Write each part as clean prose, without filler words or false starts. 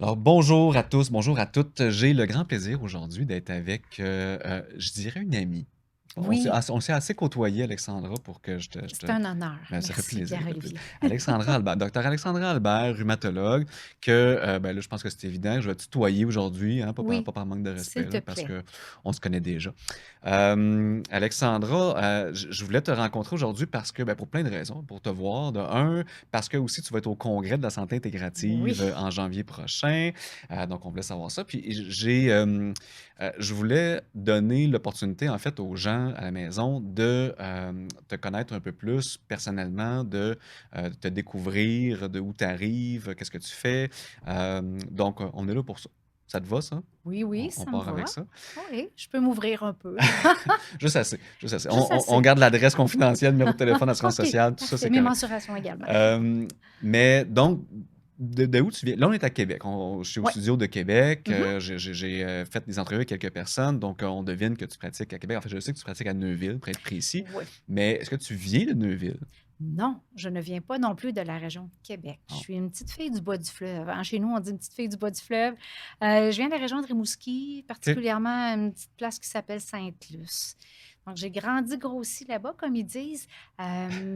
Alors, bonjour à tous, bonjour à toutes. J'ai le grand plaisir aujourd'hui d'être avec, je dirais une amie. Oui, On s'est assez côtoyés, Alexandra, pour que je te c'est un honneur. ben, ça fait Merci plaisir, ça fait plaisir. Pierre-Olivier. Alexandra Albert, docteur Alexandra Albert, rhumatologue, ben là, je pense que c'est évident, je vais te tutoyer aujourd'hui, hein, Oui, pas par manque de respect, s'il te là, parce plaît. qu'on se connaît déjà. Alexandra, je voulais te rencontrer aujourd'hui parce que, ben, pour plein de raisons, pour te voir, de un, parce que aussi tu vas être au congrès de la santé intégrative Oui. en janvier prochain. Donc, on voulait savoir ça. Puis, je voulais donner l'opportunité, en fait, aux gens à la maison de te connaître un peu plus personnellement, de te découvrir, de où tu arrives, qu'est-ce que tu fais. Donc, on est là pour ça. Ça te va, ça? Oui, oui, On ça me part avec va. ça. Oui, je peux m'ouvrir un peu. Juste assez, juste assez. Juste On assez. garde l'adresse confidentielle, numéro de téléphone, assurance OK, sociale, tout ça, parfait. c'est Mes correct. mensurations également. Euh, mais donc, de où tu viens? Là, on est à Québec. Je suis au Oui. studio de Québec. Mhm. J'ai fait des entrevues avec quelques personnes. Donc, on devine que tu pratiques à Québec. En fait, je sais que tu pratiques à Neuville, pour être précis. Oui. Mais est-ce que tu viens de Neuville? Non, je ne viens pas non plus de la région de Québec. Je Oh. suis une petite fille du bas du fleuve, hein. Chez nous, on dit une petite fille du bas du fleuve. Je viens de la région de Rimouski, OK. particulièrement une petite place qui s'appelle Sainte-Luce. Donc, j'ai grandi, grossi là-bas, comme ils disent.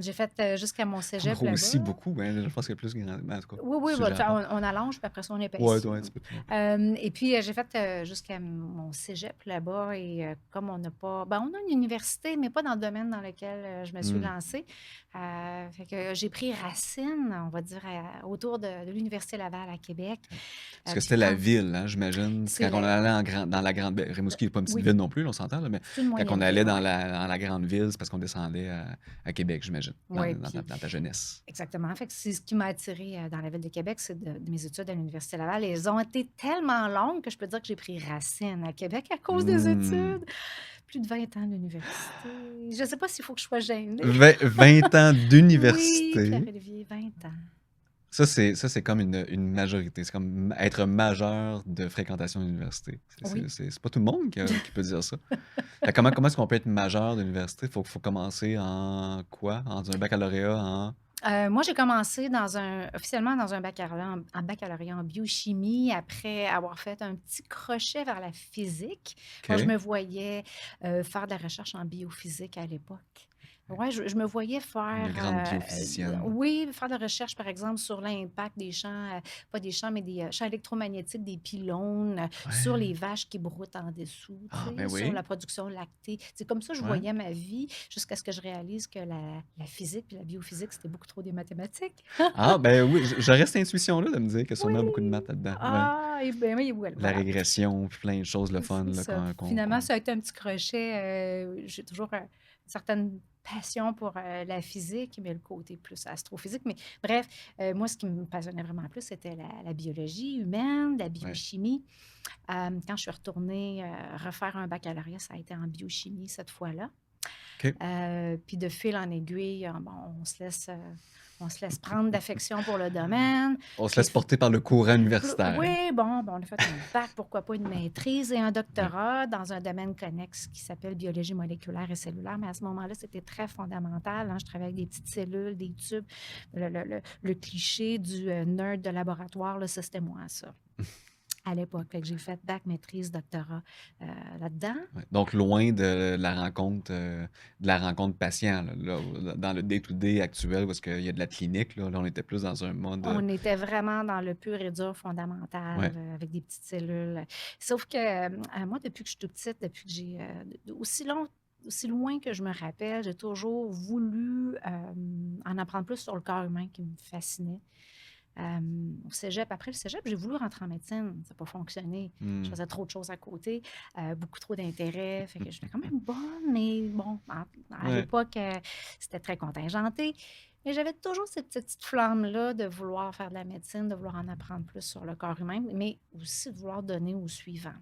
J'ai fait jusqu'à mon cégep Grossit là-bas. beaucoup, hein. Je pense qu'il y a plus grand. Mais en tout cas, Oui, oui, bah, sujet tu à sais, part. on allonge, puis après ça, on Ouais, épaissit, ouais, un là. petit peu. OK. Et puis, j'ai fait jusqu'à mon cégep là-bas. Et comme on n'a pas. Ben, on a une université, mais pas dans le domaine dans lequel je me suis Hmm. lancée. Fait que j'ai pris racine, on va dire, autour de l'Université Laval à Québec. Parce que J'ai c'était la 30. ville, hein, j'imagine. C'est C'est quand on la. allait dans la grande ville. Rimouski n'est pas une petite Oui, ville non plus, là, on s'entend, là, mais c'est une quand on moyenne allait ville, oui. dans la grande ville, c'est parce qu'on descendait à Québec, j'imagine, Oui, puis dans ta jeunesse. exactement. Fait que c'est ce qui m'a attirée dans la ville de Québec, c'est de mes études à l'Université Laval. Et elles ont été tellement longues que je peux dire que j'ai pris racine à Québec à cause des Hmm. études. Plus de 20 ans d'université. Je ne sais pas s'il faut que je sois gênée. 20 ans Oui, d'université. Pierre-Olivier, 20 ans. Ça, c'est comme une majorité. C'est comme être majeur de fréquentation d'université. Oui. C'est pas tout le monde qui peut dire ça. Fait comment est-ce qu'on peut être majeur d'université? Faut commencer en quoi? En un baccalauréat en... Moi, j'ai commencé officiellement dans un baccalauréat en biochimie après avoir fait un petit crochet vers la physique. Moi, je OK. me voyais faire de la recherche en biophysique à l'époque. Ouais, je me voyais Une faire, grande biophysicienne. oui, faire de la recherche, par exemple, sur l'impact des champs, pas des champs, mais des champs électromagnétiques des pylônes, sur les Ouais. vaches qui broutent en dessous, tu Ah, sais, ben sur oui. la production lactée. C'est comme ça que je Ouais. voyais ma vie jusqu'à ce que je réalise que la physique et la biophysique, c'était beaucoup trop des mathématiques. Ah, ben oui, j'aurais cette intuition-là de me dire qu'il y a sûrement beaucoup de Oui! maths là-dedans. Ouais. Ah! Et bien oui, La voilà. régression, puis plein de choses, le fun, C'est là, ça. Finalement, qu'on... ça a été un petit crochet. J'ai toujours une certaine passion pour la physique, mais le côté plus astrophysique. Mais bref, moi, ce qui me passionnait vraiment plus, c'était la biologie humaine, la Ouais. biochimie. Quand je suis retournée refaire un baccalauréat, ça a été en biochimie cette fois-là. OK. Puis de fil en aiguille, bon, on se laisse prendre d'affection pour le domaine. On se J'ai laisse porter par le courant universitaire. Oui, bon, on a fait un bac, pourquoi pas une maîtrise et un Ouais. doctorat dans un domaine connexe qui s'appelle biologie moléculaire et cellulaire. Mais à ce moment-là, c'était très fondamental, hein. Je travaillais avec des petites cellules, des tubes. Le cliché du nerd de laboratoire, là, ça, c'était moi, ça, à l'époque. Fait que j'ai fait bac, maîtrise, doctorat là-dedans. Ouais. Donc, loin de la rencontre patient, dans le day-to-day actuel, parce qu'il y a de la clinique, là, on était plus dans un mode. On était vraiment dans le pur et dur fondamental, Ouais. avec des petites cellules. Sauf que, moi, depuis que je suis toute petite, depuis que j'ai, aussi loin que je me rappelle, j'ai toujours voulu, en apprendre plus sur le corps humain qui me fascinait. Au cégep après le cégep, j'ai voulu rentrer en médecine, ça n'a pas fonctionné. Je Hmm. faisais trop de choses à côté, beaucoup trop d'intérêts, fait que j'étais quand même bonne, mais bon, à Ouais. l'époque, c'était très contingenté. Mais j'avais toujours cette petite flamme-là de vouloir faire de la médecine, de vouloir en apprendre plus sur le corps humain, mais aussi de vouloir donner au suivant.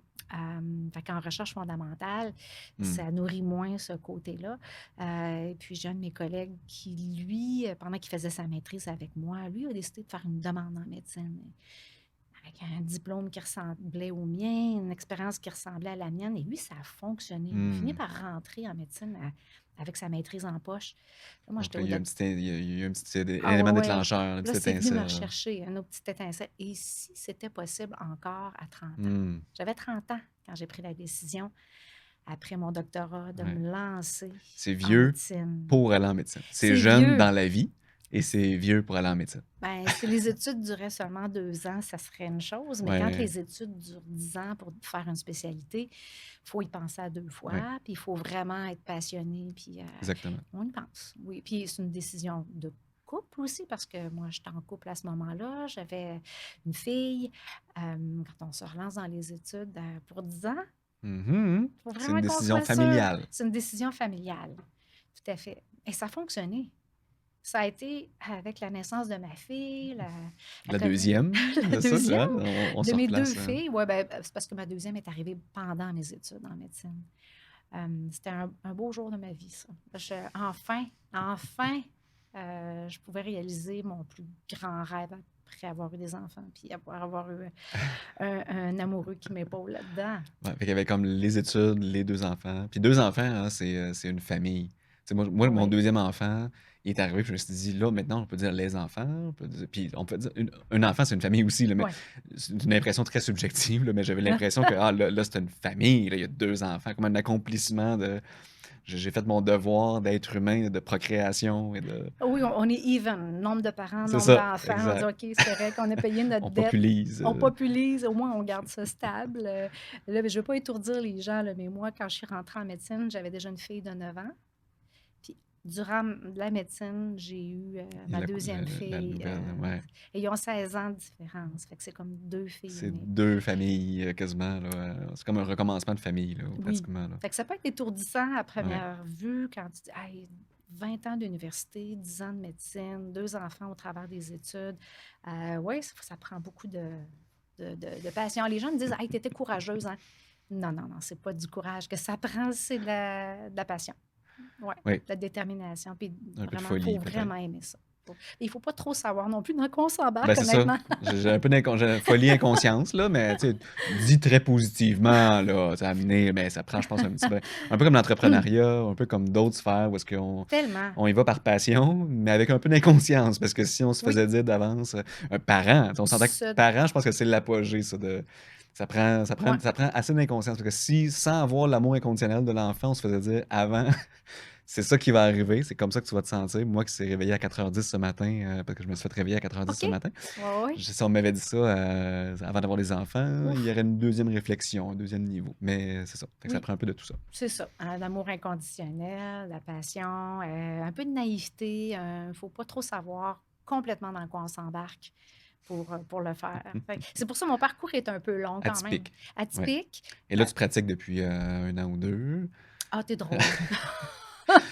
Fait qu'en recherche fondamentale, Hmm. ça nourrit moins ce côté-là. Et puis, j'ai un de mes collègues qui, lui, pendant qu'il faisait sa maîtrise avec moi, lui a décidé de faire une demande en médecine avec un diplôme qui ressemblait au mien, une expérience qui ressemblait à la mienne. Et lui, ça a fonctionné. Il a fini Hmm. par rentrer en médecine avec sa maîtrise en poche. Moi, Donc j'étais là, au doc il y a eu un petit ah ouais, élément ouais. déclencheur, une Là, petite c'est venu me étincelle. rechercher, une autre petite étincelle. Et si c'était possible encore à 30 ans? Mmh, J'avais 30 ans quand j'ai pris la décision, après mon doctorat, de ouais. me lancer C'est en vieux médecine. pour aller en médecine. C'est C'est jeune vieux. dans la vie et c'est vieux pour aller en médecine. Ben, si les études duraient seulement 2 ans, ça serait une chose, mais quand Ouais, les études durent 10 ans pour faire une spécialité, il faut y penser à 2 ouais, fois, puis il faut vraiment être passionné, puis exactement. on y pense, oui. Puis c'est une décision de couple aussi, parce que moi, j'étais en couple à ce moment-là, j'avais une fille. Quand on se relance dans les études pour 10 ans, Mmh. il faut C'est une vraiment qu'on décision soit sûr. familiale. C'est une décision familiale, tout à fait. Et ça a fonctionné. Ça a été avec la naissance de ma fille, la La conne deuxième, la c'est ça, 2e là? On de se mes 2 replace. filles. Ouais, ben, c'est parce que ma deuxième est arrivée pendant mes études en médecine. C'était un beau jour de ma vie, ça. Enfin, je pouvais réaliser mon plus grand rêve après avoir eu des enfants, puis avoir eu un amoureux qui m'épaule là-dedans. Ouais, fait qu'il y avait comme les études, les 2 enfants. Puis 2 enfants, hein, c'est une famille. Tu sais, mon Oui, deuxième enfant, il est arrivé, puis je me suis dit: «Là, maintenant, on peut dire les enfants, on peut dire» puis on peut dire un enfant, c'est une famille aussi, là, mais oui. c'est une impression très subjective, là, mais j'avais l'impression que, ah, là, c'est une famille, là, il y a 2 enfants, comme un accomplissement de j'ai fait mon devoir d'être humain, de procréation et de Oui, on est even, nombre de parents, c'est nombre ça, d'enfants. On dit: exact. «OK, c'est correct, on a payé notre On dette, populise, on populise, au moins on garde ça stable». Là, ben, je ne veux pas étourdir les gens, là, mais moi, quand je suis rentrée en médecine, j'avais déjà une fille de 9 ans. Puis durant la médecine, j'ai eu, et ma la cou deuxième la fille, nouvelle, ouais. et ils ont 16 ans de différence. Fait que c'est comme 2 filles C'est aînées. 2 familles, quasiment, là, c'est comme un recommencement de famille, là, Oui. pratiquement, là. Fait que ça peut être étourdissant à Ouais. première vue quand tu dis: «Hey, 20 ans d'université, 10 ans de médecine, 2 enfants au travers des études». Oui, ça prend beaucoup de passion. Les gens me disent: «Hey, tu étais courageuse, hein?» Non, non, non, c'est pas du courage que ça prend, c'est de la passion. Ouais, de Oui, la détermination, puis un peu de vraiment, il faut folie, peut-être. vraiment aimer ça. Il faut pas trop savoir non plus dans quoi on Ben, s'embarque, c'est ça. honnêtement. J'ai un peu j'ai folie inconscience, là, mais tu sais, dit très positivement, là, ça a amené mais ça prend, je pense, un petit peu un peu comme l'entrepreneuriat, un peu comme d'autres sphères où est-ce qu'on Tellement. on y va par passion, mais avec un peu d'inconscience parce que si on se Oui, faisait dire d'avance, un parent, tu sais, on s'entend que ce parent, je pense que c'est l'apogée, ça, de ouais. ça prend assez d'inconscience parce que si, sans avoir l'amour inconditionnel de l'enfant, on se faisait dire avant c'est ça qui va arriver, c'est comme ça que tu vas te sentir. Moi qui s'est réveillé à 4h10 ce matin, parce que je me suis fait réveiller à 4h10 OK. ce matin. Ouais, ouais. Si on m'avait dit ça, avant d'avoir des enfants, il y Ouf! aurait une deuxième réflexion, un deuxième niveau. Mais c'est ça, fait que ça Oui, prend un peu de tout ça. c'est ça, hein, l'amour inconditionnel, la passion, un peu de naïveté, faut pas trop savoir complètement dans quoi on s'embarque pour le faire. Fait que c'est pour ça que mon parcours est un peu long quand même. Atypique, ouais. Atypique. Et là, tu pratiques depuis, 1 an ou 2. Ah, tu drôle.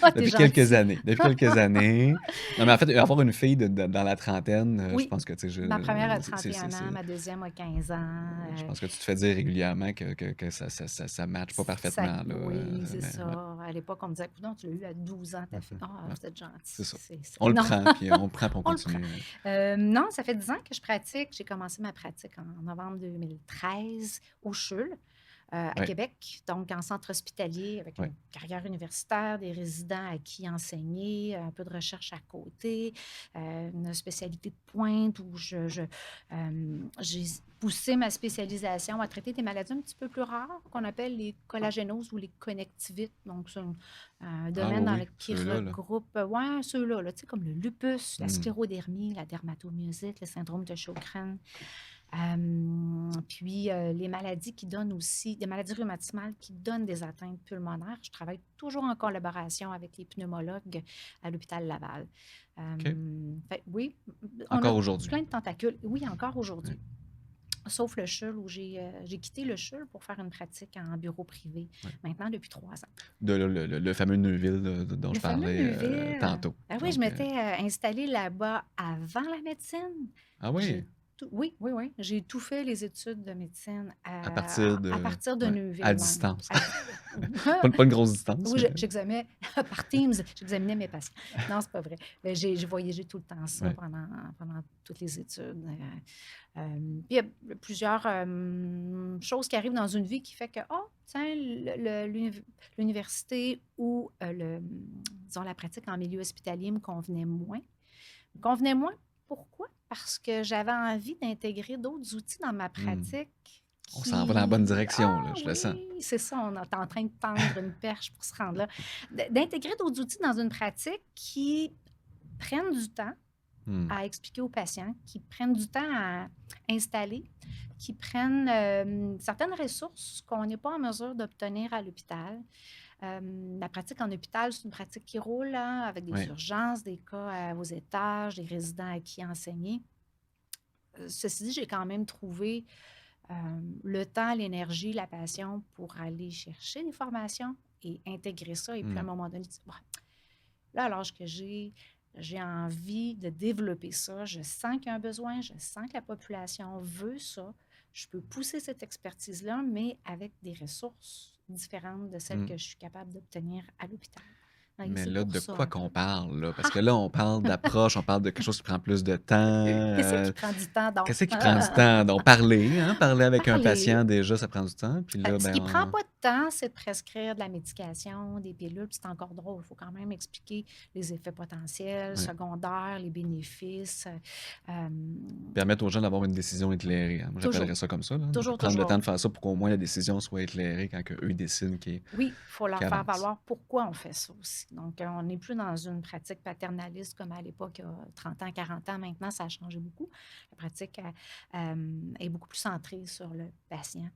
Ah, tu Depuis quelques gentil. années, depuis quelques années. Non, mais en fait, avoir une fille de dans la trentaine, je Oui, pense que, tu sais, ma première a c'est 31 ans, ma deuxième a 15 ans, je pense que tu te fais dire régulièrement que ça matche pas ça parfaitement, là, oui, c'est mais ouais. ça. À l'époque, on me disait: «Coudonc, tu l'as eu à 12 ans, ta Mmh fille». mh. «Ah, Ouais, vous êtes c'est gentil». ça. C'est On le non, prend, puis on le prend, puis on on le prend. continue. Non, ça fait 10 ans que je pratique. J'ai commencé ma pratique en novembre 2013 au CHUL, à Ouais, Québec, donc en centre hospitalier avec ouais. une carrière universitaire, des résidents à qui enseigner, un peu de recherche à côté, une spécialité de pointe où j'ai poussé ma spécialisation à traiter des maladies un petit peu plus rares qu'on appelle les collagénoses ou les connectivites. Donc, c'est un Ah domaine oui, dans oui, qui ceux-là, là. regroupe, ouais, ceux-là, là, tu sais, comme le lupus, la Mmh. sclérodermie, la dermatomyosite, le syndrome de Sjögren. Puis les maladies qui donnent aussi, des maladies rhumatismales qui donnent des atteintes pulmonaires. Je travaille toujours en collaboration avec les pneumologues à l'hôpital Laval. OK. Oui, on a Encore aujourd'hui. plein de tentacules. Oui, encore Ouais, aujourd'hui. Sauf le CHUL où j'ai quitté le CHUL pour faire une pratique en bureau privé, ouais. maintenant depuis 3 ans. De là, le fameux Neuville, dont Le je fameux parlais, Neuville. tantôt. Ah oui, je Donc, m'étais installée là-bas avant la médecine. ah J'ai oui? oui, oui, oui, j'ai tout fait les études de médecine À partir à de partir de ouais, à Neuville même. distance. À Pas une grosse distance, oui, mais j'examinais par Teams, j'examinais mes patients. Non, c'est pas vrai. Mais j'ai voyagé tout le temps ça ouais. pendant toutes les études. Puis il y a plusieurs choses qui arrivent dans une vie qui fait que, oh, sais, l'université ou disons, la pratique en milieu hospitalier me convenait moins. Me convenait moins, pourquoi? Parce que j'avais envie d'intégrer d'autres outils dans ma Mmh. pratique On s'en va dans la bonne qui direction, là, je le sens. oui, c'est ça, on est en train de tendre une perche pour se rendre là. D'intégrer d'autres outils dans une pratique qui prennent du temps Mmh. à expliquer aux patients, qui prennent du temps à installer, qui prennent certaines ressources qu'on n'est pas en mesure d'obtenir à l'hôpital. La pratique en hôpital, c'est une pratique qui roule, hein, avec des Ouais. urgences, des cas aux étages, des résidents à qui enseigner. Ceci dit, j'ai quand même trouvé le temps, l'énergie, la passion pour aller chercher des formations et intégrer ça. Et puis, à un Mmh. moment donné, tu dis, bon, là, à l'âge que j'ai envie de développer ça. Je sens qu'il y a un besoin, je sens que la population veut ça. Je peux pousser cette expertise-là, mais avec des ressources différentes de celles Mmh. que je suis capable d'obtenir à l'hôpital. Et Mais c'est là, pour de ça quoi un peu. qu'on parle, là? Parce que là, on parle d'approche, on parle de quelque chose qui prend plus de temps, Qu'est-ce qui prend du temps donc? qu'est-ce qui prend du temps? Donc parler, hein, parler avec un Parler. patient, déjà, ça prend du temps. Puis là, Ce ben, qui prend pas de temps, c'est de prescrire de la médication, des pilules, puis c'est encore drôle. Il faut quand même expliquer les effets potentiels, ouais, secondaires, les bénéfices. permettre aux gens d'avoir une décision éclairée, hein. Moi, Toujours, j'appellerais ça comme ça, là, de toujours, prendre le temps toujours. de faire ça pour qu'au moins la décision soit éclairée quand eux décident Oui, il faut leur qu'ils faire avancent. valoir pourquoi on fait ça aussi. Donc, on n'est plus dans une pratique paternaliste comme à l'époque, il y a 30 ans, 40 ans. Maintenant, ça a changé beaucoup. La pratique est beaucoup plus centrée sur le patient.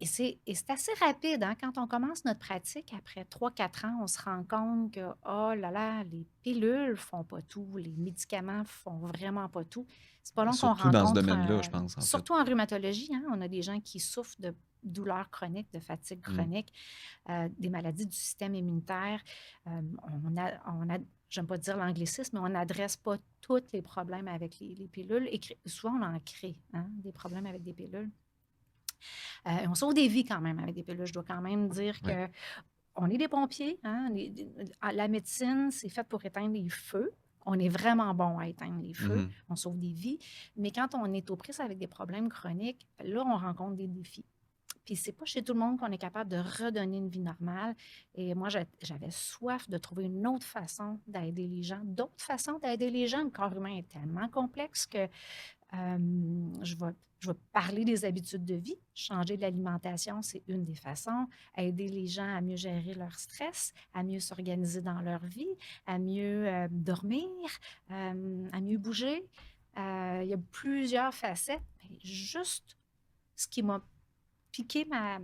Et c'est assez rapide, hein. Quand on commence notre pratique, après 3 4 ans, on se rend compte que, oh là là, les pilules font pas tout, les médicaments font vraiment pas tout. C'est pas long qu'on Surtout dans ce rencontre, domaine-là, je pense, en fait. surtout en rhumatologie, hein, on a des gens qui souffrent de douleurs chroniques, de fatigue Mmh. chronique, des maladies du système immunitaire. J'aime pas dire l'anglicisme, mais on n'adresse pas tous les problèmes avec les pilules. Et souvent, on en crée, hein, des problèmes avec des pilules. On sauve des vies quand même avec des pilules. Je dois quand même dire Ouais. que on est des pompiers, hein, la médecine, c'est fait pour éteindre les feux. On est vraiment bon à éteindre les feux, Mmh. on sauve des vies. Mais quand on est aux prises avec des problèmes chroniques, là, on rencontre des défis. Puis c'est pas chez tout le monde qu'on est capable de redonner une vie normale. Et moi, j'avais soif de trouver une autre façon d'aider les gens, d'autres façons d'aider les gens. Le corps humain est tellement complexe que je vais parler des habitudes de vie. Changer de l'alimentation, c'est une des façons. Aider les gens à mieux gérer leur stress, à mieux s'organiser dans leur vie, à mieux dormir, à mieux bouger. Il y a plusieurs facettes. Mais juste ce qui m'a piqué pas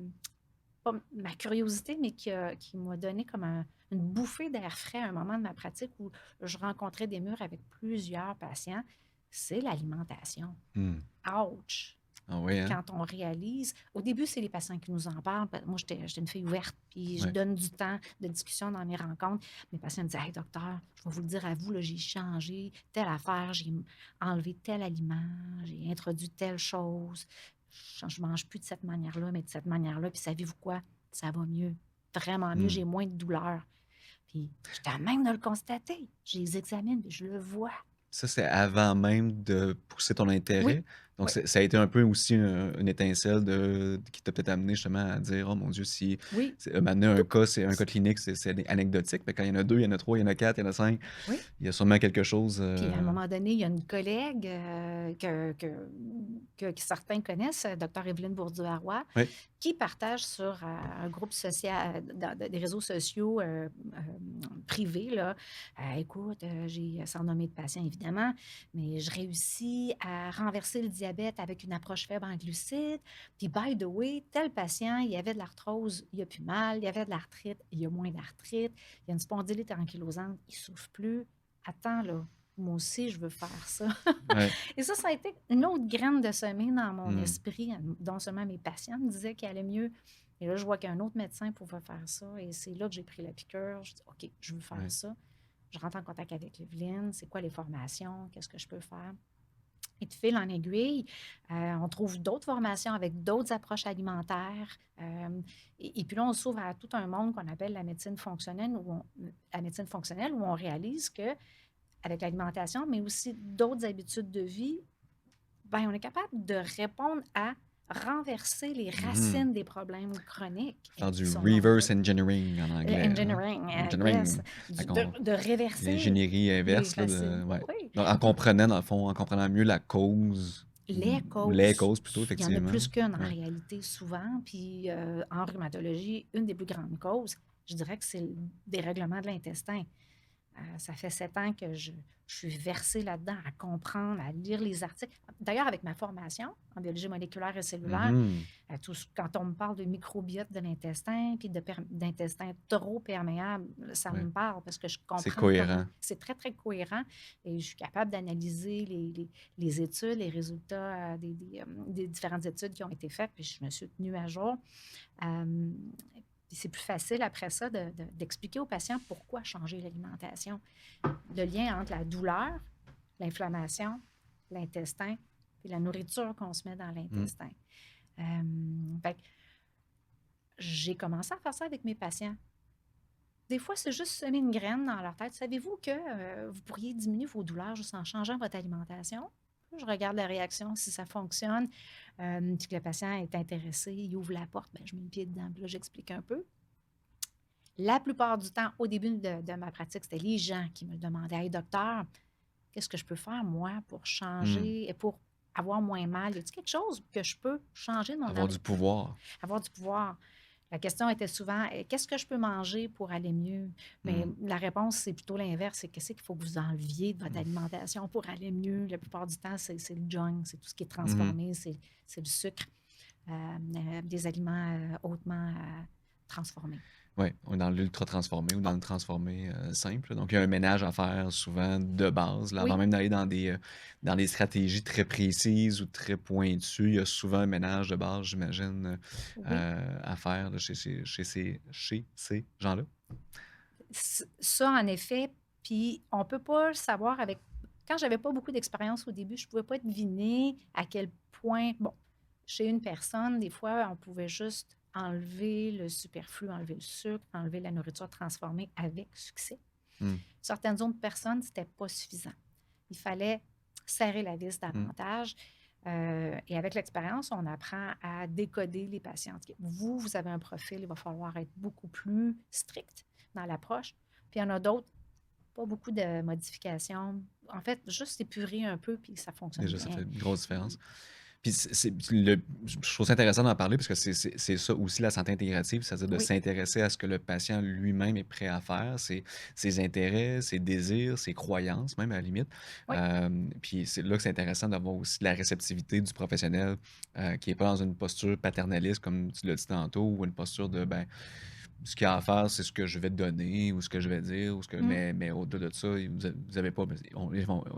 ma curiosité, mais qui m'a donné comme une bouffée d'air frais à un moment de ma pratique où je rencontrais des murs avec plusieurs patients, c'est l'alimentation. Mmh. Ouch! Ah oui, hein? Quand on réalise, au début, c'est les patients qui nous en parlent. Moi, j'étais une fille ouverte, puis je Ouais. donne du temps de discussion dans mes rencontres. Mes patients me disent, hey, docteur, je vais vous le dire à vous, là, j'ai changé telle affaire, j'ai enlevé tel aliment, j'ai introduit telle chose. Je ne mange plus de cette manière-là, mais de cette manière-là. Puis savez-vous quoi? Ça va mieux, vraiment mieux, Mmh. j'ai moins de douleur. Puis j'étais à même de le constater. Je les examine, puis je le vois. Ça, c'est avant même de pousser ton Oui, intérêt. Donc oui, ça a été un peu aussi une étincelle qui t'a peut-être amené justement à dire: «Oh mon Dieu, si oui, c'est maintenant un tout. cas, c'est un cas clinique, c'est anecdotique, mais quand il y en a 2, il y en a 3, il y en a 4, il y en a 5, Oui. il y a sûrement quelque chose, Puis à un moment donné, il y a une collègue que certains connaissent, Dr. Evelyne Bourdieu-Roy, oui, qui partage sur un groupe social, des réseaux sociaux privés, là. Écoute, j'ai sans nommer de patient évidemment, mais je réussis à renverser le diabète avec une approche faible en glucides. Puis, by the way, tel patient, il y avait de l'arthrose, il a plus mal, il y avait de l'arthrite, il y a moins d'arthrite, il y a une spondylite ankylosante, il souffre plus. Attends, là, moi aussi, je veux faire ça. ouais. Et ça a été une autre graine de semer dans mon Mmh. esprit, non seulement mes patients me disaient qu'il allait mieux, et là, je vois qu'un autre médecin pouvait faire ça. Et c'est là que j'ai pris la piqûre. Je dis, OK, je veux faire Ouais. ça. Je rentre en contact avec Evelyne. C'est quoi les formations? Qu'est-ce que je peux faire? Et de fil en aiguille, on trouve d'autres formations avec d'autres approches alimentaires. Et puis là, on s'ouvre à tout un monde qu'on appelle la médecine fonctionnelle, où on réalise que avec l'alimentation, mais aussi d'autres habitudes de vie, ben, on est capable de répondre à renverser les Mhm. racines des problèmes chroniques Faire du qui sont reverse nombreux. engineering en anglais, hein? Engineering, yes, Engineering. Fait qu'on de réverser l'ingénierie les inverse, là, racines. de ouais. Oui, Donc en comprenant, dans le fond, en comprenant mieux la cause, les ou les causes, causes plutôt, il y en a effectivement. plus qu'une en Ouais. réalité souvent, puis en rhumatologie, une des plus grandes causes, je dirais que c'est le dérèglement de l'intestin. Ça fait 7 ans que je suis versée là-dedans, à comprendre, à lire les articles. D'ailleurs, avec ma formation en biologie moléculaire et cellulaire, Mhm. quand on me parle de microbiote de l'intestin, puis d'intestin trop perméable, ça Ouais. me parle parce que je C'est comprends comment cohérent. c'est très, très cohérent et je suis capable d'analyser les études, les résultats des différentes études qui ont été faites, puis je me suis tenue à jour. Euh, Puis c'est plus facile après ça d'expliquer aux patients pourquoi changer l'alimentation. Le lien entre la douleur, l'inflammation, l'intestin, puis la nourriture qu'on se met dans Mm. l'intestin. Fait que j'ai commencé à faire ça avec mes patients. Des fois, c'est juste semer une graine dans leur tête. Savez-vous que vous pourriez diminuer vos douleurs juste en changeant votre alimentation? Je regarde la réaction, si ça fonctionne, si le patient est intéressé, il ouvre la porte, ben, je mets le pied dedans, puis là, j'explique un peu. La plupart du temps, au début de ma pratique, c'était les gens qui me demandaient: Hey, docteur, qu'est-ce que je peux faire, moi, pour Mm. changer et pour avoir moins mal? Y a-t-il quelque chose que je peux changer de mon Avoir du pouvoir. avoir du pouvoir? La question était souvent: qu'est-ce que je peux manger pour aller mieux? Mais Mm. la réponse, c'est plutôt l'inverse: c'est qu'est-ce qu'il faut que vous enleviez de votre Mm. alimentation pour aller mieux? La plupart du temps, c'est le junk, c'est tout ce qui est Mhm. transformé, c'est le sucre, des aliments hautement transformés. Ouais, on est dans l'ultra transformé ou dans le transformé simple. Donc, il y a un ménage à faire souvent de base. Là, avant Oui, même d'aller dans des stratégies très précises ou très pointues, il y a souvent un ménage de base, j'imagine, oui. à faire là, chez ces gens-là. Ça, en effet, puis on peut pas le savoir avec quand j'avais pas beaucoup d'expérience au début, je pouvais pas deviner à quel point bon, chez une personne, des fois, on pouvait juste enlever le superflu, enlever le sucre, enlever la nourriture transformée avec succès. Hmm. Certaines autres personnes, c'était pas suffisant. Il fallait serrer la vis Hmm. davantage. Et avec l'expérience, on apprend à décoder les patients. Vous, vous avez un profil, il va falloir être beaucoup plus strict dans l'approche. Puis il y en a d'autres, pas beaucoup de modifications. En fait, juste épurer un peu, puis ça fonctionne Déjà, ça bien. fait une grosse différence. Puis je trouve ça intéressant d'en parler parce que c'est ça aussi la santé intégrative, c'est-à-dire de Oui, s'intéresser à ce que le patient lui-même est prêt à faire, ses intérêts, ses désirs, ses croyances, même à la limite. oui. Puis c'est là que c'est intéressant d'avoir aussi la réceptivité du professionnel qui n'est pas dans une posture paternaliste, comme tu l'as dit tantôt, ou une posture de ben, ce qu'il y a à faire, c'est ce que je vais te donner ou ce que je vais dire, Mm. mais au-delà de ça, vous avez pas.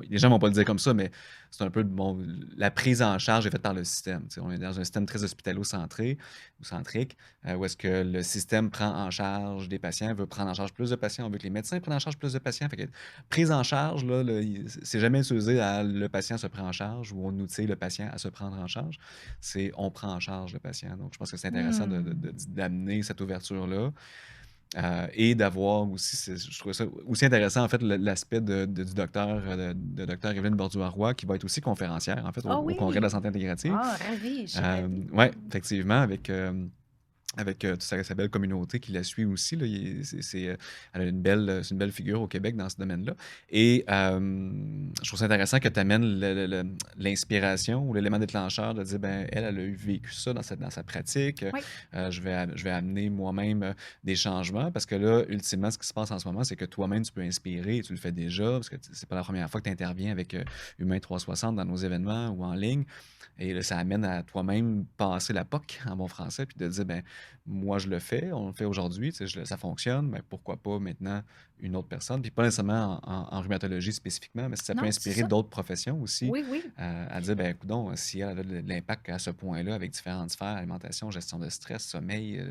Les gens vont pas le dire comme ça, mais c'est un peu bon, la prise en charge est faite par le système. Tu sais, on est dans un système très hospitalo-centré ou centrique, où est-ce que le système prend en charge des patients, veut prendre en charge plus de patients, on veut que les médecins prennent en charge plus de patients. Fait que prise en charge, là, c'est jamais utilisé à le patient se prend en charge ou on outille le patient à se prendre en charge. C'est on prend en charge le patient. Donc, je pense que c'est intéressant Mm. d'amener cette ouverture-là. Et d'avoir aussi, je trouve ça aussi intéressant, en fait, l'aspect du docteur, de docteur Evelyne Borduaroy, qui va être aussi conférencière, en fait, Ah au Congrès de la oui! santé intégrative. Ah, ravie, je suis ravie. Ouais, effectivement, avec toute sa belle communauté qui la suit aussi. Là, elle a c'est une belle figure au Québec dans ce domaine-là. Et je trouve ça intéressant que tu amènes l'inspiration ou l'élément déclencheur de dire, ben, elle a eu vécu ça dans sa pratique. Oui. Je vais amener moi-même des changements parce que là, ultimement, ce qui se passe en ce moment, c'est que toi-même, tu peux inspirer et tu le fais déjà parce que c'est pas la première fois que tu interviens avec Humain 360 dans nos événements ou en ligne. Et là, ça amène à toi-même passer la POC en bon français puis de dire, ben, moi, je le fais, on le fait aujourd'hui, tu sais, ça fonctionne, mais pourquoi pas maintenant une autre personne? Puis pas nécessairement en rhumatologie spécifiquement, mais si ça peut Non, c'est inspirer ça. d'autres professions aussi, Oui, oui. à dire, ben, coudonc, si elle a de l'impact à ce point-là avec différentes sphères, alimentation, gestion de stress, sommeil,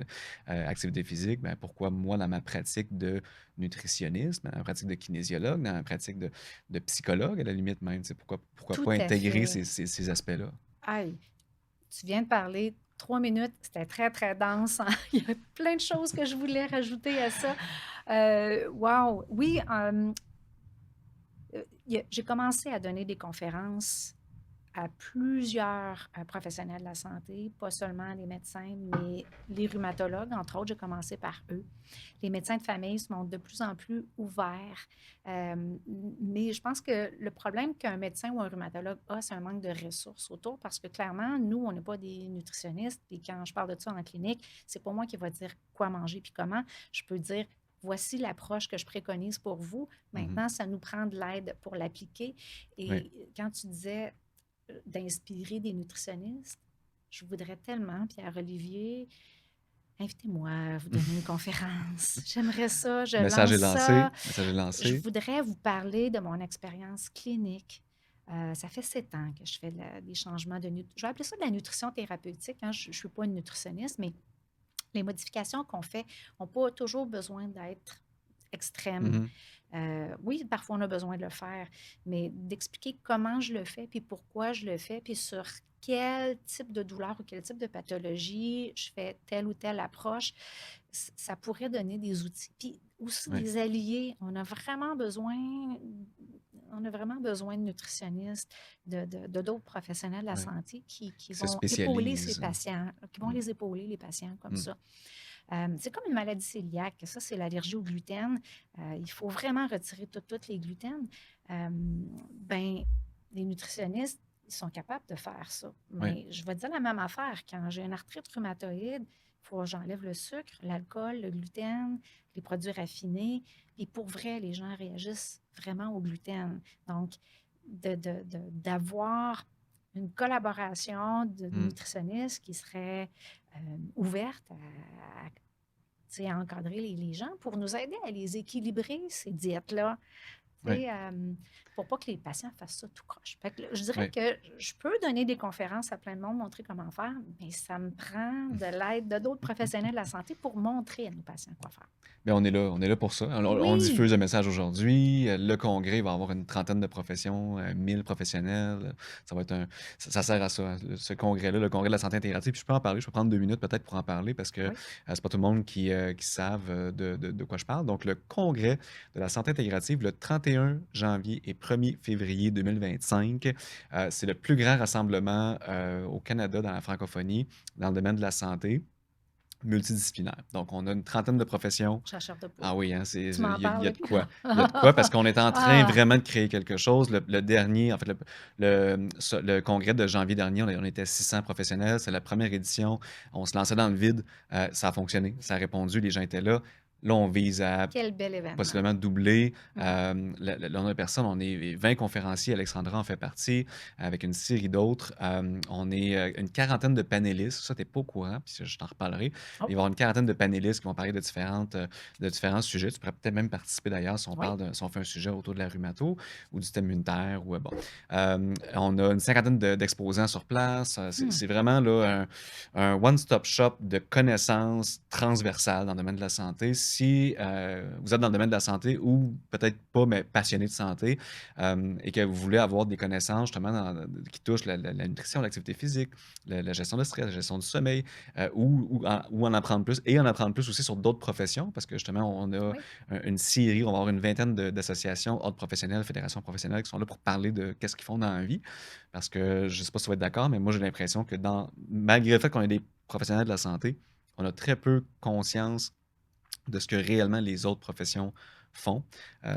activité physique, ben, pourquoi moi, dans ma pratique de nutritionniste, dans ma pratique de kinésiologue, dans ma pratique de psychologue, à la limite même, tu sais, pourquoi Tout pas à intégrer fait. ces aspects-là? Aïe, tu viens de parler 3 minutes, c'était très, très dense, hein. Il y a plein de choses que je voulais rajouter à ça. Wow! Oui, il y a j'ai commencé à donner des conférences à plusieurs professionnels de la santé, pas seulement les médecins, mais les rhumatologues, entre autres. J'ai commencé par eux. Les médecins de famille se montrent de plus en plus ouverts. Mais je pense que le problème qu'un médecin ou un rhumatologue a, c'est un manque de ressources autour parce que clairement, nous, on n'est pas des nutritionnistes. Et quand je parle de ça en clinique, c'est pas moi qui va dire quoi manger puis comment. Je peux dire, voici l'approche que je préconise pour vous. Mhm. Maintenant, ça nous prend de l'aide pour l'appliquer. Oui. Et quand tu disais d'inspirer des nutritionnistes, je voudrais tellement, Pierre-Olivier, invitez-moi à vous donner une conférence. J'aimerais ça, je Message est lance lancé. ça. Message est Je lancé. voudrais vous parler de mon expérience clinique. Ça fait 7 ans que je fais des changements de nutrition. Je vais appeler ça de la nutrition thérapeutique, hein. Je ne suis pas une nutritionniste, mais les modifications qu'on fait n'ont pas toujours besoin d'être extrêmes. Mhm. Oui, parfois on a besoin de le faire, mais d'expliquer comment je le fais, puis pourquoi je le fais, puis sur quel type de douleur ou quel type de pathologie je fais telle ou telle approche, ça pourrait donner des outils. Puis aussi Oui. des alliés. On a vraiment besoin de nutritionnistes, de d'autres professionnels de la Oui. santé qui Qui se vont épauler ces spécialise. patients, qui vont Mm. les épauler, les patients comme Mm. ça. C'est comme une maladie cœliaque. Ça, c'est l'allergie au gluten. Il faut vraiment retirer tous les gluten. Ben, les nutritionnistes, ils sont capables de faire ça. Oui. Mais je vais dire la même affaire. Quand j'ai une arthrite rhumatoïde, il faut que j'enlève le sucre, l'alcool, le gluten, les produits raffinés. Et pour vrai, les gens réagissent vraiment au gluten. Donc, d'avoir une collaboration de Mm. nutritionnistes qui serait ouverte à encadrer les gens pour nous aider à les équilibrer, ces diètes-là. Oui. Pour pas que les patients fassent ça tout croche. Fait que je dirais Oui. que je peux donner des conférences à plein de monde, montrer comment faire, mais ça me prend de l'aide de d'autres professionnels de la santé pour montrer à nos patients quoi faire. Mais on est là pour ça. On Oui, diffuse le message aujourd'hui. Le congrès va avoir une trentaine de professions, 1000 professionnels. Ça va être ça sert à ça, ce congrès-là, le congrès de la santé intégrative. Puis je peux en parler, je peux prendre 2 minutes peut-être pour en parler parce que oui. c'est pas tout le monde qui savent de quoi je parle. Donc, le congrès de la santé intégrative, le 31 janvier et 1er février 2025, c'est le plus grand rassemblement au Canada dans la francophonie dans le domaine de la santé multidisciplinaire. Donc, on a une trentaine de professions. Chasseur de poule. Ah oui, hein, Tu m'en il y a parles, de puis quoi. Il y a de quoi parce qu'on est en train ah, vraiment de créer quelque chose. Le dernier, en fait, le congrès de janvier dernier, on était 600 professionnels. C'est la première édition. On se lançait dans le vide. Ça a fonctionné. Ça a répondu. Les gens étaient là. Là, on vise à quel bel événement. possiblement doubler Mm. le nombre de personnes. On est 20 conférenciers, Alexandra en fait partie, avec une série d'autres. On est une quarantaine de panélistes, ça, tu n'es pas au courant, puis je t'en reparlerai. Il va y Oh, avoir une quarantaine de panélistes qui vont parler de différents sujets. Tu pourrais peut-être même participer d'ailleurs si oui. si on fait un sujet autour de la rhumato ou du système immunitaire. Ou, bon. On a une cinquantaine d'exposants sur place. Hmm. C'est vraiment là, un one-stop shop de connaissances transversales dans le domaine de la santé. Si vous êtes dans le domaine de la santé ou peut-être pas, mais passionné de santé et que vous voulez avoir des connaissances justement qui touchent la nutrition, l'activité physique, la gestion de stress, la gestion du sommeil, ou en apprendre plus et en apprendre plus aussi sur d'autres professions parce que justement, on a Oui. une série, on va avoir une vingtaine d'associations, ordres professionnels, fédérations professionnelles qui sont là pour parler de qu'est-ce qu'ils font dans la vie. Parce que je ne sais pas si tu vas être d'accord, mais moi j'ai l'impression que malgré le fait qu'on est des professionnels de la santé, on a très peu conscience de ce que réellement les autres professions font.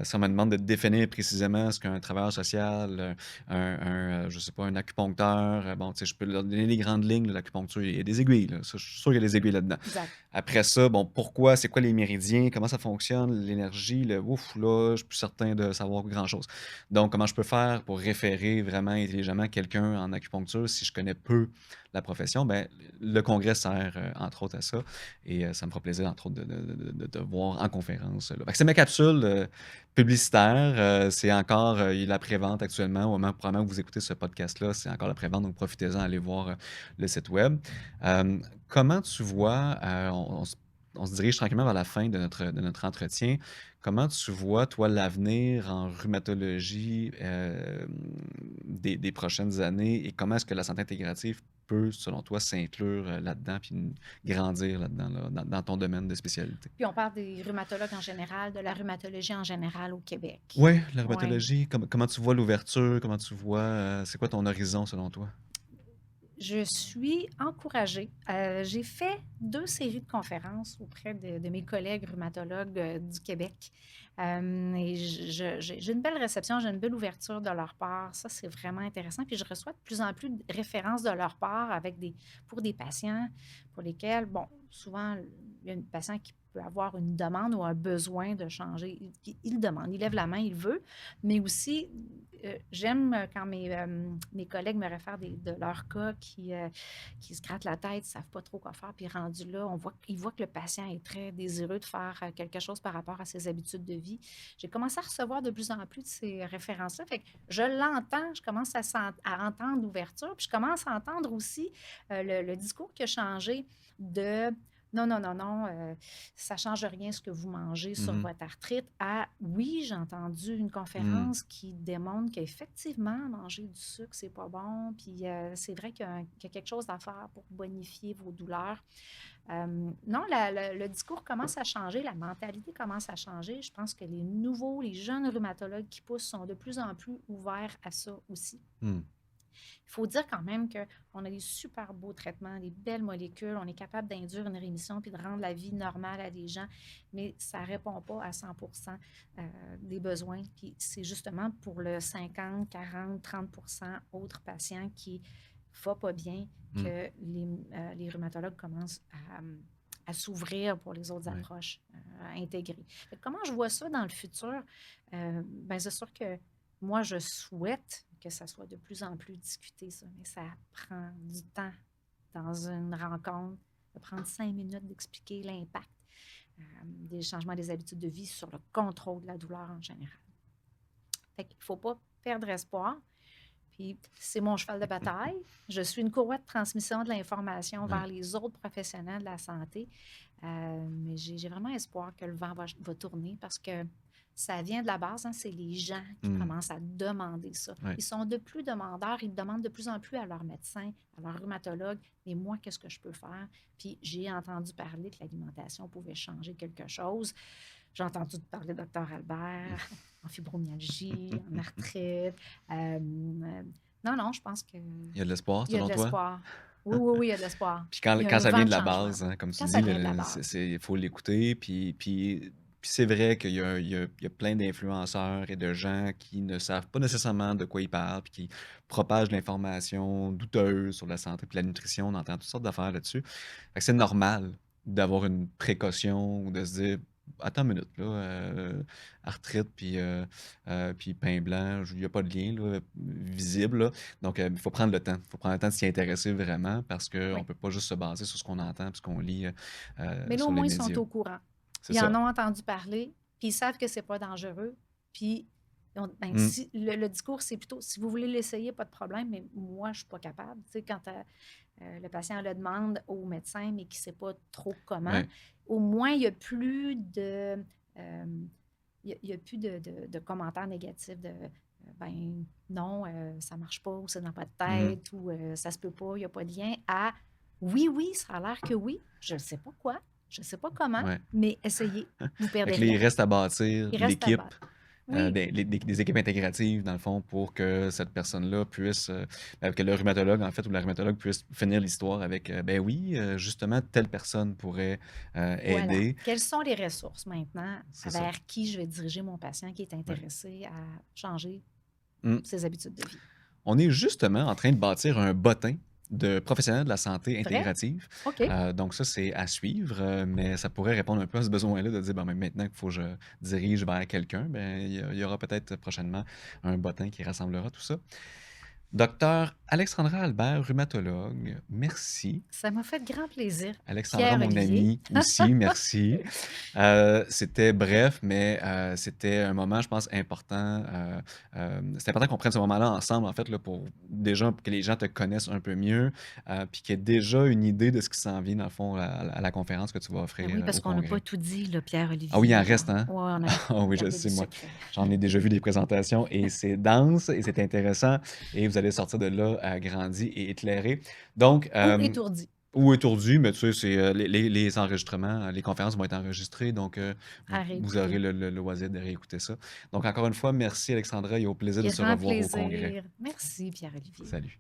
Si on me demande de définir précisément ce qu'un travailleur social, je sais pas, un acupuncteur, bon, tu sais, je peux leur donner les grandes lignes de l'acupuncture. Il y a des aiguilles, là. Ça, je suis sûr qu'il y a des aiguilles là-dedans. Exact. Après ça, bon, pourquoi, c'est quoi les méridiens, comment ça fonctionne, l'énergie, ouf, là, je suis plus certain de savoir grand-chose. Donc, comment je peux faire pour référer vraiment intelligemment quelqu'un en acupuncture si je connais peu la profession? Ben, le congrès sert, entre autres, à ça. Et ça me fera plaisir, entre autres, de te voir en conférence. Là. Fait que c'est ma capsule publicitaire. C'est encore la prévente actuellement. Au moment probablement que vous écoutez ce podcast-là, c'est encore la prévente. Donc, profitez-en, allez voir le site web. Comment tu vois, on se dirige tranquillement vers la fin de notre entretien. Comment tu vois, toi, l'avenir en rhumatologie des prochaines années et comment est-ce que la santé intégrative peut, selon toi, s'inclure là-dedans puis grandir là-dedans, là, dans ton domaine de spécialité? Puis on parle des rhumatologues en général, de la rhumatologie en général au Québec. Oui, la Oui. rhumatologie, comment tu vois l'ouverture? Comment tu vois, c'est quoi ton horizon selon toi? Je suis encouragée. J'ai fait 2 séries de conférences auprès de mes collègues rhumatologues, du Québec, et j'ai une belle réception, j'ai une belle ouverture de leur part. Ça, c'est vraiment intéressant. Puis je reçois de plus en plus de références de leur part avec pour des patients pour lesquels, bon, souvent, il y a un patient qui peut avoir une demande ou un besoin de changer. Il demande, il lève la main, il veut, mais aussi, j'aime quand mes collègues me réfèrent de leurs cas qui se grattent la tête, ne savent pas trop quoi faire, puis rendu là, ils voient que le patient est très désireux de faire quelque chose par rapport à ses habitudes de vie. J'ai commencé à recevoir de plus en plus de ces références-là. Fait que je l'entends, je commence à entendre l'ouverture, puis je commence à entendre aussi le discours qui a changé de non, non, non, non, ça ne change rien ce que vous mangez sur Mhm. votre arthrite. À oui, j'ai entendu une Mm. conférence qui démontre qu'effectivement, manger du sucre, c'est pas bon. Puis c'est vrai qu'il y a quelque chose à faire pour bonifier vos douleurs. Non, le discours commence à changer, la mentalité commence à changer. Je pense que les jeunes rhumatologues qui poussent sont de plus en plus ouverts à ça aussi. Mm. Il faut dire quand même qu'on a des super beaux traitements, des belles molécules, on est capable d'induire une rémission puis de rendre la vie normale à des gens, mais ça ne répond pas à 100 des besoins. Puis c'est justement pour le 50, 40, 30 autres patients qui ne vont pas bien Mm. que les rhumatologues commencent à s'ouvrir pour les autres Ouais. approches à intégrer. Comment je vois ça dans le futur? Ben, c'est sûr que moi, je souhaite que ça soit de plus en plus discuté, ça, mais ça prend du temps dans une rencontre, de prendre 5 minutes d'expliquer l'impact des changements des habitudes de vie sur le contrôle de la douleur en général. Fait qu'il ne faut pas perdre espoir. Puis c'est mon cheval de bataille. Je suis une courroie de transmission de l'information Ouais. vers les autres professionnels de la santé. Mais j'ai vraiment espoir que le vent va tourner parce que ça vient de la base, hein, c'est les gens qui Mm. commencent à demander ça. Ouais. Ils sont de plus demandeurs, ils demandent de plus en plus à leur médecin, à leur rhumatologue, mais moi, qu'est-ce que je peux faire? Puis j'ai entendu parler que l'alimentation pouvait changer quelque chose. J'ai entendu parler de Dr Albert en fibromyalgie, en arthrite. Non, non, je pense qu'il Il y a de l'espoir y a selon de toi? l'espoir. Oui, oui, oui, il y a de l'espoir. Puis Il y a quand un ça vent vient de de la changement. base, hein, comme tu Quand dis, ça vient de la base. il faut l'écouter. Puis c'est vrai qu'il y a plein d'influenceurs et de gens qui ne savent pas nécessairement de quoi ils parlent, puis qui propagent de l'information douteuse sur la santé puis la nutrition. On entend toutes sortes d'affaires là-dessus. Fait que c'est normal d'avoir une précaution ou de se dire, attends une minute, là, arthrite puis pain blanc, il n'y a pas de lien là, visible, là. Donc, il faut prendre le temps. Il faut prendre le temps de s'y intéresser vraiment parce qu'on Oui. ne peut pas juste se baser sur ce qu'on entend et ce qu'on lit Mais là, au sur les moins, ils sont médias. au courant. C'est Ils en ça. ont entendu parler, puis ils savent que c'est pas dangereux. Puis, ben, Mm. si, le discours, c'est plutôt, si vous voulez l'essayer, pas de problème, mais moi, je ne suis pas capable. Tu sais, quand le patient le demande au médecin, mais qui ne sait pas trop comment, Ouais. au moins, il n'y a plus il y a plus de commentaires négatifs de ben non, ça ne marche pas, ou c'est dans pas de Mhm. tête, ou ça se peut pas, il n'y a pas de lien, à oui, oui, ça a l'air que oui, je ne sais pas quoi, je ne sais pas comment, Ouais. mais essayez, vous ne Fait perdez que là, il rien. reste à bâtir Il reste à l'équipe battre. Oui, des équipes intégratives, dans le fond, pour que cette personne-là puisse, que le rhumatologue, en fait, ou la rhumatologue puisse finir l'histoire avec, ben oui, justement, telle personne pourrait voilà. aider. Quelles sont les ressources maintenant C'est ça. vers qui je vais diriger mon patient qui est Ouais. intéressé à changer Mm. ses habitudes de vie? On est justement en train de bâtir un bottin de professionnels de la santé Vrai? intégrative. OK. Donc ça, c'est à suivre, mais ça pourrait répondre un peu à ce besoin-là de dire, ben, maintenant qu'il faut que je dirige vers quelqu'un, ben, il y aura peut-être prochainement un bottin qui rassemblera tout ça. Docteur Alexandra Albert, rhumatologue, merci. Ça m'a fait grand plaisir. Alexandra, mon Pierre-Olivier. ami, aussi, merci. C'était bref, mais c'était un moment, je pense, important. C'est important qu'on prenne ce moment-là ensemble, en fait, là, pour déjà que les gens te connaissent un peu mieux, puis qu'il y ait déjà une idée de ce qui s'en vient, dans le fond, à la conférence que tu vas Ben offrir oui, parce au qu'on n'a pas congrès. tout dit, là, Ah oui, il en Pierre-Olivier, là. reste, hein? Ouais, on a Ah oui, je le gardé sais, des moi. secrets. J'en ai déjà vu des présentations et c'est dense et c'est intéressant. Et vous allez sortir de là grandi et éclairé. Donc, Ou étourdi. ou étourdi, mais tu sais, c'est les enregistrements, les conférences vont être enregistrées, donc À vous aurez réécouter. le loisir de réécouter ça. Donc, encore une fois, merci Alexandra et au plaisir de se Grand revoir au congrès. plaisir. Merci Pierre-Olivier. Salut.